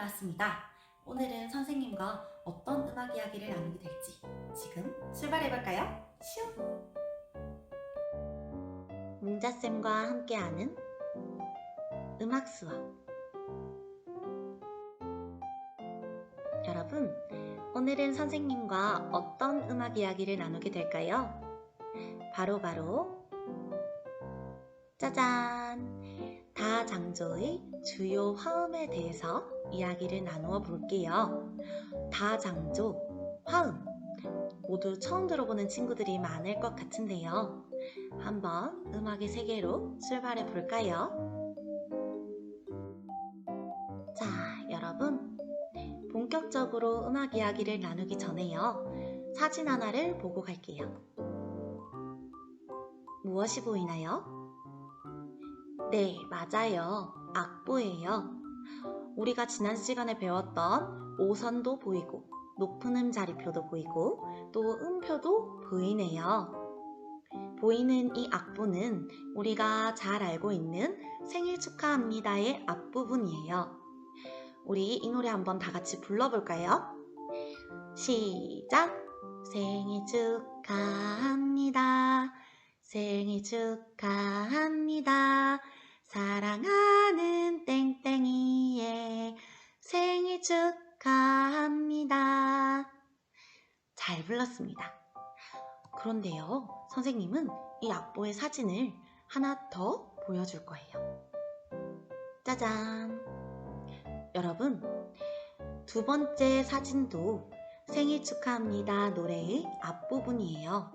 반갑습니다. 오늘은 선생님과 어떤 음악 이야기를 나누게 될지 지금 출발해볼까요? 슝! 뭉자쌤과 함께하는 음악 수업. 여러분, 오늘은 선생님과 어떤 음악 이야기를 나누게 될까요? 바로 짜잔! 다장조의 주요 화음에 대해서 이야기를 나누어 볼게요. 다장조, 화음, 모두 처음 들어보는 친구들이 많을 것 같은데요. 한번 음악의 세계로 출발해 볼까요? 자, 여러분, 본격적으로 음악 이야기를 나누기 전에요. 사진 하나를 보고 갈게요. 무엇이 보이나요? 네, 맞아요. 악보예요. 우리가 지난 시간에 배웠던 오선도 보이고 높은 음 자리표도 보이고 또 음표도 보이네요. 보이는 이 악보는 우리가 잘 알고 있는 생일 축하합니다의 앞부분이에요. 우리 이 노래 한번 다 같이 불러볼까요? 시작! 생일 축하합니다. 생일 축하합니다. 사랑하는 땡땡이의 생일 축하합니다. 잘 불렀습니다. 그런데요, 선생님은 이 악보의 사진을 하나 더 보여줄 거예요. 짜잔! 여러분, 두 번째 사진도 생일 축하합니다 노래의 앞부분이에요.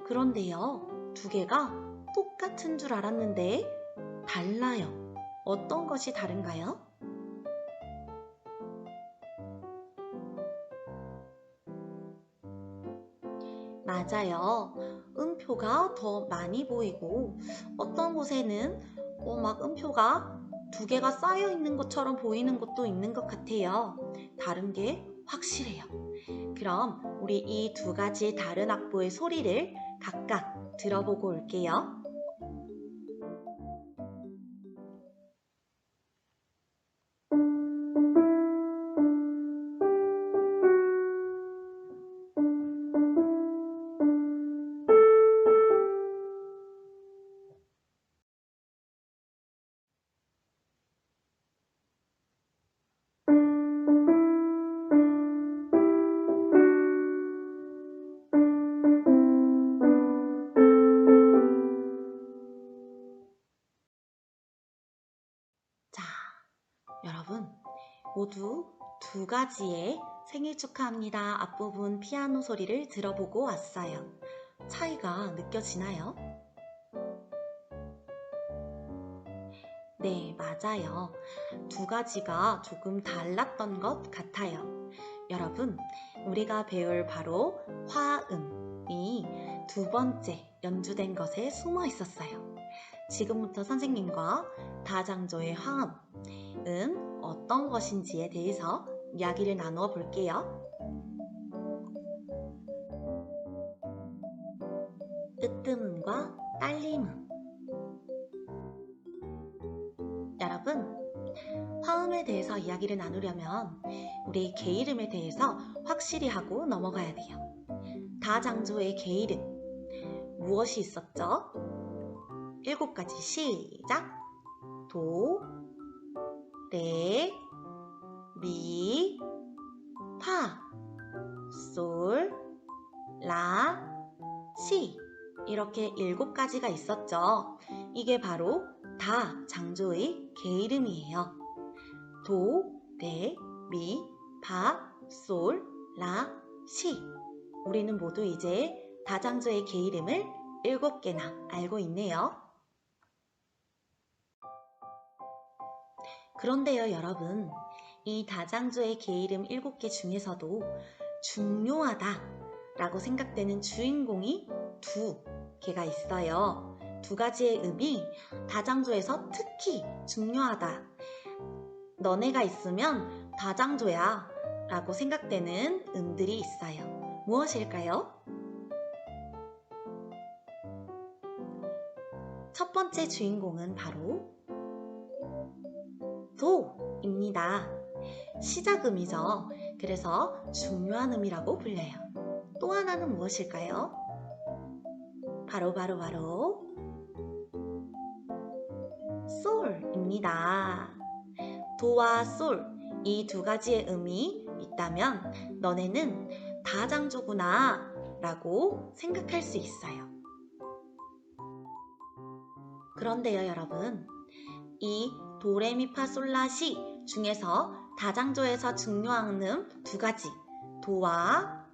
그런데요, 두 개가 똑같은 줄 알았는데 달라요. 어떤 것이 다른가요? 맞아요. 음표가 더 많이 보이고 어떤 곳에는 막 음표가 두 개가 쌓여 있는 것처럼 보이는 것도 있는 것 같아요. 다른 게 확실해요. 그럼 우리 이 두 가지 다른 악보의 소리를 각각 들어보고 올게요. 자, 여러분 모두 두 가지의 생일 축하합니다 앞부분 피아노 소리를 들어보고 왔어요. 차이가 느껴지나요? 네, 맞아요. 두 가지가 조금 달랐던 것 같아요. 여러분, 우리가 배울 바로 화음이 두 번째 연주된 것에 숨어 있었어요. 지금부터 선생님과 다장조의 화음은 어떤 것인지에 대해서 이야기를 나누어 볼게요. 으뜸음과 딸림음. 여러분, 화음에 대해서 이야기를 나누려면 우리 게이름에 대해서 확실히 하고 넘어가야 돼요. 다장조의 게이름 무엇이 있었죠? 7가지 시작! 도, 레, 미, 파, 솔, 라, 시 이렇게 7가지가 있었죠. 이게 바로 다장조의 게이름이에요. 도, 레, 미, 파, 솔, 라, 시 우리는 모두 이제 다장조의 게이름을 7개나 알고 있네요. 그런데요, 여러분, 이 다장조의 게이름 7개 중에서도 중요하다 라고 생각되는 주인공이 2개가 있어요. 2가지의 음이 다장조에서 특히 중요하다. 너네가 있으면 다장조야 라고 생각되는 음들이 있어요. 무엇일까요? 첫 번째 주인공은 바로 도입니다. 시작음이죠. 그래서 중요한 음이라고 불려요. 또 하나는 무엇일까요? 바로 솔입니다. 도와 솔, 이 두 가지의 음이 있다면 너네는 다장조구나 라고 생각할 수 있어요. 그런데요, 여러분, 이 도레미파솔라시 중에서 다장조에서 중요한 음 두 가지, 도와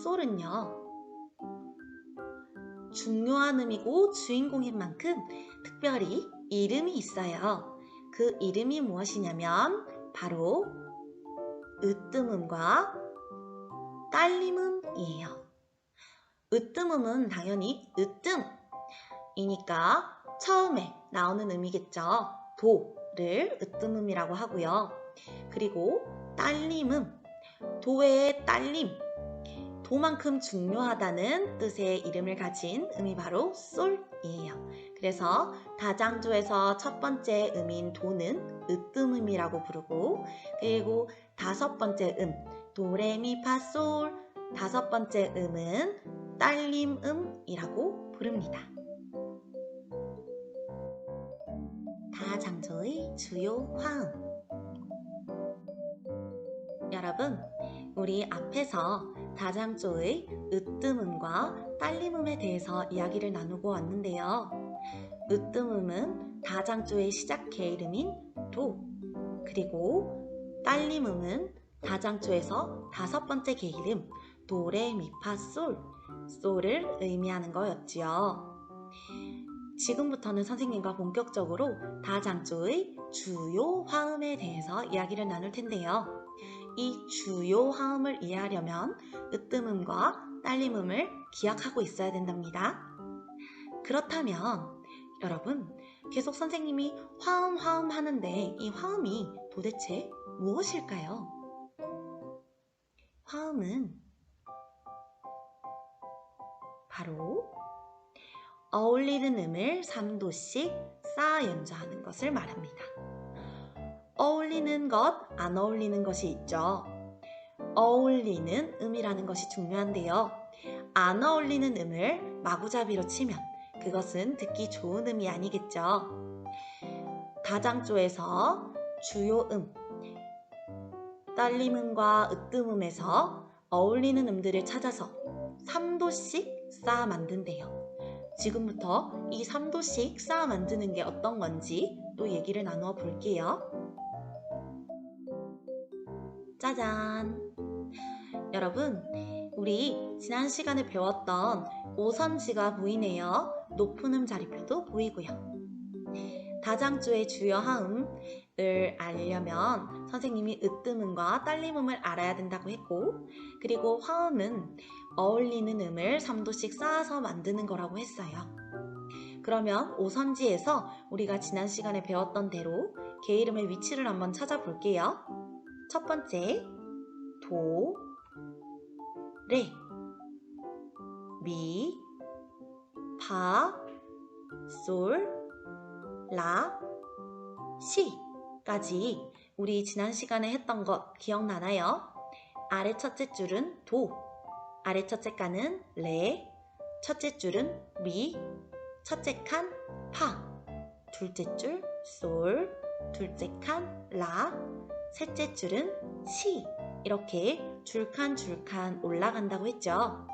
솔은요, 중요한 음이고 주인공인 만큼 특별히 이름이 있어요. 그 이름이 무엇이냐면 바로 으뜸음과 딸림음이에요. 으뜸음은 당연히 으뜸이니까 처음에 나오는 음이겠죠. 도를 으뜸음이라고 하고요. 그리고 딸림음, 도의 딸림, 도만큼 중요하다는 뜻의 이름을 가진 음이 바로 솔이에요. 그래서 다장조에서 첫 번째 음인 도는 으뜸음이라고 부르고, 그리고 다섯 번째 음, 도레미파솔, 다섯 번째 음은 딸림음이라고 부릅니다. 다장조의 주요 화음. 여러분, 우리 앞에서 다장조의 으뜸음과 딸림음에 대해서 이야기를 나누고 왔는데요. 으뜸음은 다장조의 시작 개이름인 도, 그리고 딸림음은 다장조에서 다섯 번째 개이름 도레미파솔, 솔을 의미하는 거였지요. 지금부터는 선생님과 본격적으로 다장조의 주요 화음에 대해서 이야기를 나눌 텐데요. 이 주요 화음을 이해하려면 으뜸음과 딸림음을 기억하고 있어야 된답니다. 그렇다면 여러분, 계속 선생님이 화음 하는데 이 화음이 도대체 무엇일까요? 화음은 바로 어울리는 음을 3도씩 쌓아 연주하는 것을 말합니다. 어울리는 것, 안 어울리는 것이 있죠. 어울리는 음이라는 것이 중요한데요. 안 어울리는 음을 마구잡이로 치면 그것은 듣기 좋은 음이 아니겠죠. 다장조에서 주요 음, 딸림음과 으뜸음에서 어울리는 음들을 찾아서 3도씩 쌓아 만든대요. 지금부터 이 3도씩 쌓아 만드는 게 어떤 건지 또 얘기를 나누어 볼게요. 짜잔! 여러분, 우리 지난 시간에 배웠던 오선지가 보이네요. 높은 음 자리표도 보이고요. 다장조의 주요 화음을 알려면 선생님이 으뜸음과 딸림음을 알아야 된다고 했고, 그리고 화음은 어울리는 음을 3도씩 쌓아서 만드는 거라고 했어요. 그러면 오선지에서 우리가 지난 시간에 배웠던 대로 개이름의 위치를 한번 찾아볼게요. 첫 번째, 도, 레, 미, 파, 솔, 라, 시까지 우리 지난 시간에 했던 것 기억나나요? 아래 첫째 줄은 도, 아래 첫째 칸은 레, 첫째 줄은 미, 첫째 칸 파, 둘째 줄 솔, 둘째 칸 라, 셋째 줄은 시, 이렇게 줄칸 올라간다고 했죠.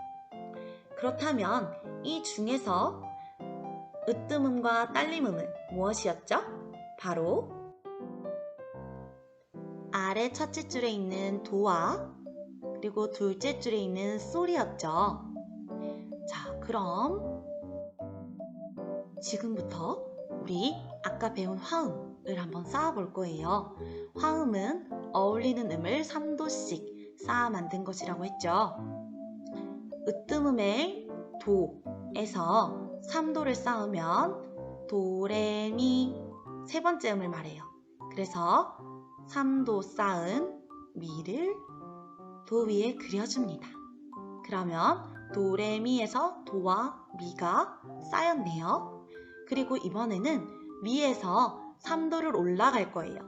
그렇다면 이 중에서 으뜸음과 딸림음은 무엇이었죠? 바로 아래 첫째 줄에 있는 도와 그리고 둘째 줄에 있는 솔이었죠. 자, 그럼 지금부터 우리 아까 배운 화음을 한번 쌓아볼 거예요. 화음은 어울리는 음을 3도씩 쌓아 만든 것이라고 했죠. 으뜸음의 도에서 3도를 쌓으면 도레미 세 번째 음을 말해요. 그래서 3도 쌓은 미를 도 위에 그려줍니다. 그러면 도레미에서 도와 미가 쌓였네요. 그리고 이번에는 미에서 3도를 올라갈 거예요.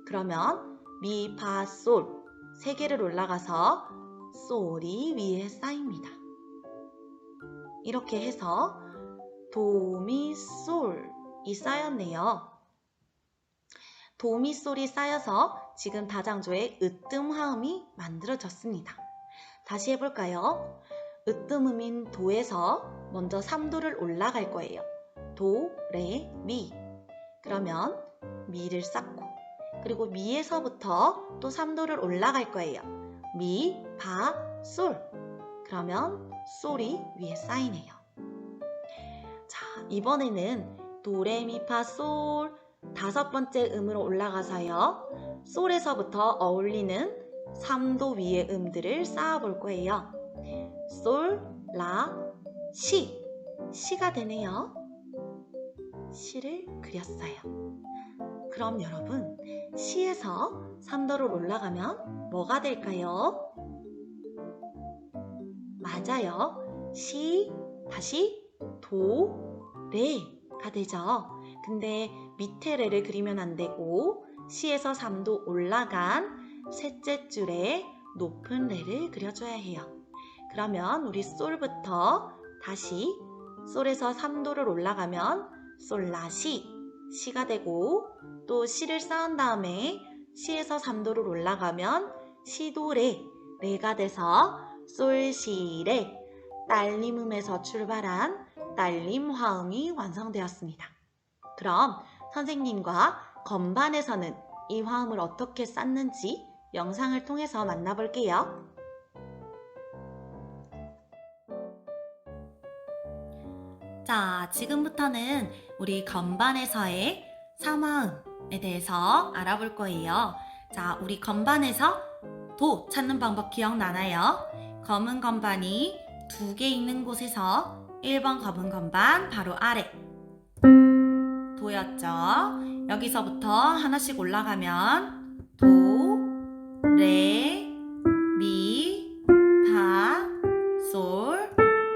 그러면 미, 파, 솔 세 개를 올라가서 솔이 위에 쌓입니다. 이렇게 해서 도, 미, 솔이 쌓였네요. 도, 미, 솔이 쌓여서 지금 다장조의 으뜸 화음이 만들어졌습니다. 다시 해볼까요? 으뜸음인 도에서 먼저 3도를 올라갈 거예요. 도, 레, 미. 그러면 미를 쌓고, 그리고 미에서부터 또 3도를 올라갈 거예요. 미, 파, 솔. 그러면 솔이 위에 쌓이네요. 자, 이번에는 도, 레, 미, 파, 솔 5번째 음으로 올라가서요. 솔에서부터 어울리는 3도 위의 음들을 쌓아볼 거예요. 솔, 라, 시. 시가 되네요. 시를 그렸어요. 그럼 여러분, 시에서 3도를 올라가면 뭐가 될까요? 맞아요. 시, 다시 도, 레가 되죠. 근데 밑에 레를 그리면 안 되고 시에서 3도 올라간 셋째 줄에 높은 레를 그려줘야 해요. 그러면 우리 솔부터 다시 솔에서 3도를 올라가면 솔, 라, 시가 되고, 또 시를 쌓은 다음에 시에서 3도를 올라가면 시도, 레가 돼서 솔, 시, 레, 딸림음에서 출발한 딸림 화음이 완성되었습니다. 그럼 선생님과 건반에서는 이 화음을 어떻게 쌓는지 영상을 통해서 만나볼게요. 자, 지금부터는 우리 건반에서의 3화음에 대해서 알아볼 거예요. 자, 우리 건반에서 도 찾는 방법 기억나나요? 검은 건반이 2개 있는 곳에서 1번 검은 건반 바로 아래 도였죠. 여기서부터 하나씩 올라가면 도, 레, 미, 파, 솔,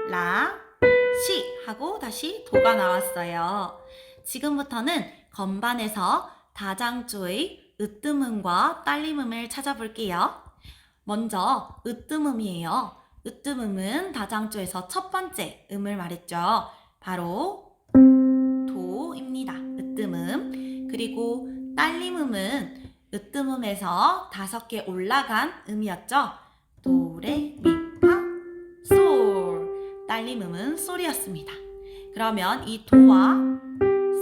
라, 시 하고 다시 도가 나왔어요. 지금부터는 건반에서 다장조의 으뜸음과 딸림음을 찾아볼게요. 먼저 으뜸음이에요. 으뜸음은 다장조에서 첫 번째 음을 말했죠. 바로 도입니다. 으뜸음. 그리고 딸림음은 으뜸음에서 5개 올라간 음이었죠. 도, 레, 미, 파, 솔. 딸림음은 솔이었습니다. 그러면 이 도와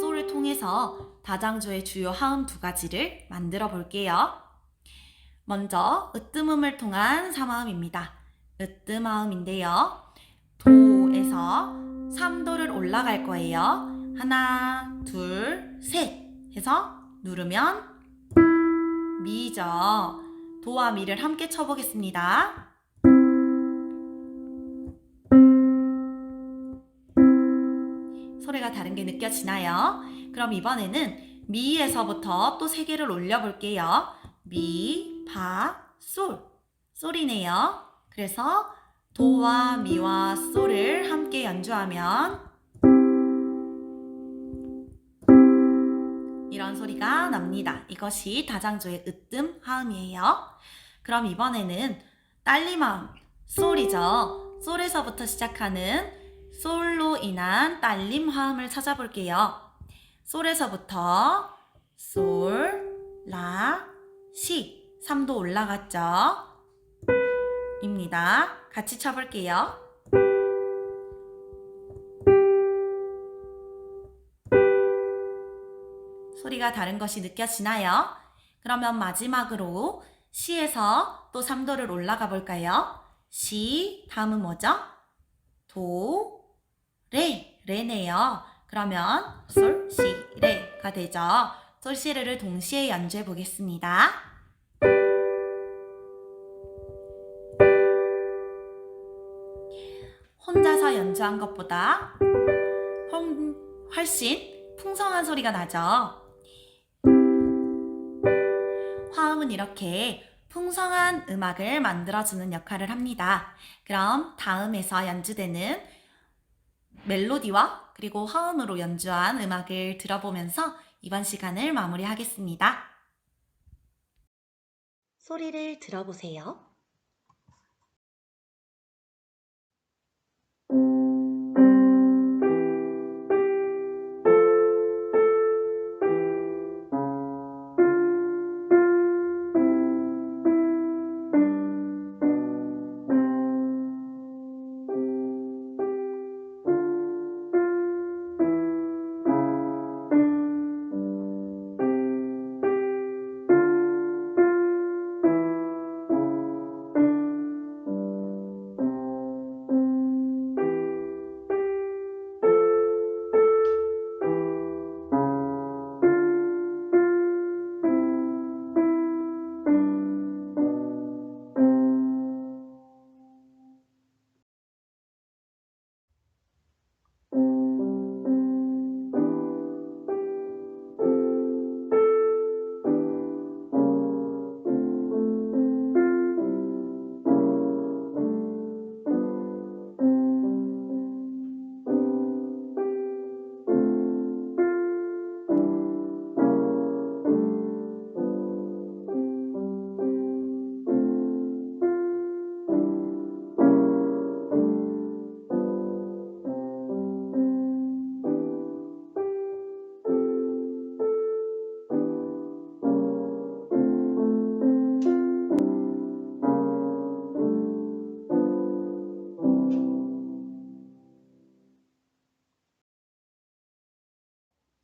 솔을 통해서 다장조의 주요 화음 2가지를 만들어 볼게요. 먼저 으뜸음을 통한 3화음입니다. 으뜸화음인데요. 도에서 3도를 올라갈 거예요. 하나, 둘, 셋 해서 누르면 미죠. 도와 미를 함께 쳐보겠습니다. 소리가 다른 게 느껴지나요? 그럼 이번에는 미에서부터 또 3개를 올려볼게요. 미, 파, 솔. 솔이네요. 그래서 도와 미와 솔을 함께 연주하면 이런 소리가 납니다. 이것이 다장조의 으뜸 화음이에요. 그럼 이번에는 딸림화음, 솔이죠. 솔에서부터 시작하는 솔로 인한 딸림 화음을 찾아볼게요. 솔에서부터 솔, 라, 시 3도 올라갔죠? 입니다. 같이 쳐볼게요. 소리가 다른 것이 느껴지나요? 그러면 마지막으로 시에서 또 3도를 올라가 볼까요? 시, 다음은 뭐죠? 도, 레네요. 그러면 솔, 시, 레가 되죠. 솔, 시, 레를 동시에 연주해 보겠습니다. 혼자서 연주한 것보다 훨씬 풍성한 소리가 나죠. 화음은 이렇게 풍성한 음악을 만들어주는 역할을 합니다. 그럼 다음에서 연주되는 멜로디와 그리고 화음으로 연주한 음악을 들어보면서 이번 시간을 마무리하겠습니다. 소리를 들어보세요.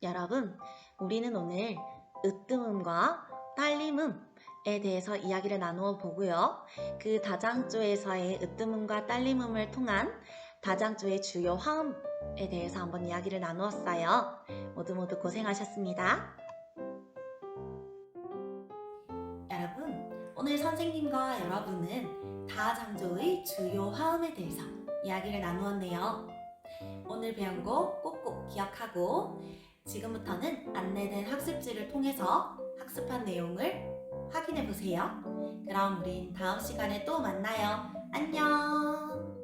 여러분, 우리는 오늘 으뜸음과 딸림음에 대해서 이야기를 나누어 보고요. 그 다장조에서의 으뜸음과 딸림음을 통한 다장조의 주요 화음에 대해서 한번 이야기를 나누었어요. 모두 고생하셨습니다. 여러분, 오늘 선생님과 여러분은 다장조의 주요 화음에 대해서 이야기를 나누었네요. 오늘 배운 거 꼭꼭 기억하고 지금부터는 안내된 학습지를 통해서 학습한 내용을 확인해 보세요. 그럼 우린 다음 시간에 또 만나요. 안녕!